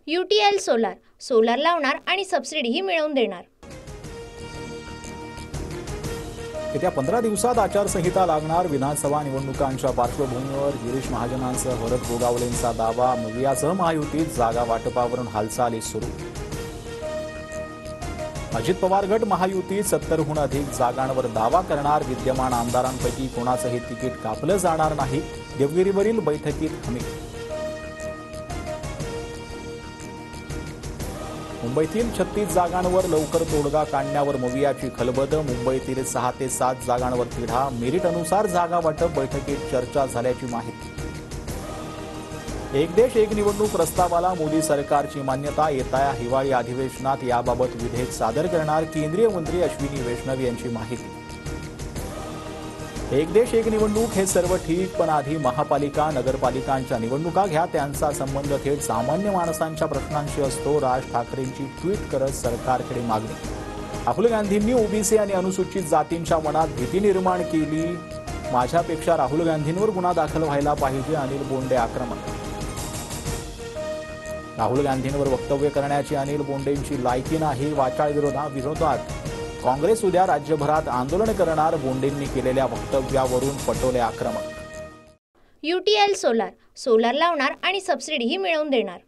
UTL solar solar लावणार आणि सबसिडीही मिळवून देणार। येत्या 15 दिवसात आचारसंहिता लागणार। विधानसभा निवडणुकांच्या पार्श्वभूमीवर गिरीश महाजनांसह भरत गोगावलेंचा दावा। मुवियासह महायुतीत जागा वाटपावरून हालचाली सुरू। अजित पवार गट महायुतीत 70हून अधिक जागांवर दावा करणार। विद्यमान आमदारांपैकी कोणाचंही तिकीट कापलं जाणार नाही, देवगिरीवरील बैठकीत हमी। मुंबईतील 36 जागांवर लवकर तोडगा काढण्यावर मुवियाची खलबत। मुंबईतील 6 ते 7 जागांवर तिढा। मेरिट अनुसार जागा वाटप बैठकीत चर्चा झाल्याची माहिती। एक देश एक निवडणूक प्रस्तावाला मोदी सरकारची मान्यता। येत्या हिवाळी अधिवेशनात याबाबत विधेयक सादर करणार। केंद्रीय मंत्री अश्विनी वैष्णव यांची माहिती। एक देश एक निवडणूक हे सर्व ठीक, पण आधी महापालिका नगरपालिकांच्या निवडणुका घ्या। त्यांचा संबंध थेट सामान्य माणसांच्या प्रश्नांशी असतो। राज ठाकरेंची ट्विट करत सरकारकडे मागणी। राहुल गांधींनी ओबीसी आणि अनुसूचित जातींच्या मनात भीती निर्माण केली। माझ्यापेक्षा राहुल गांधींवर गुन्हा दाखल व्हायला पाहिजे, अनिल बोंडे आक्रमक। राहुल गांधींवर वक्तव्य करण्याची अनिल बोंडेंची लायकी नाही। वाचाळ विरोधात काँग्रेस उद्या राज्यभरात आंदोलन करणार। बोंडेंनी केलेल्या वक्तव्यावरून पटोले आक्रमक। UTL सोलार सोलार लावणार आणि सबसिडीही मिळवून देणार।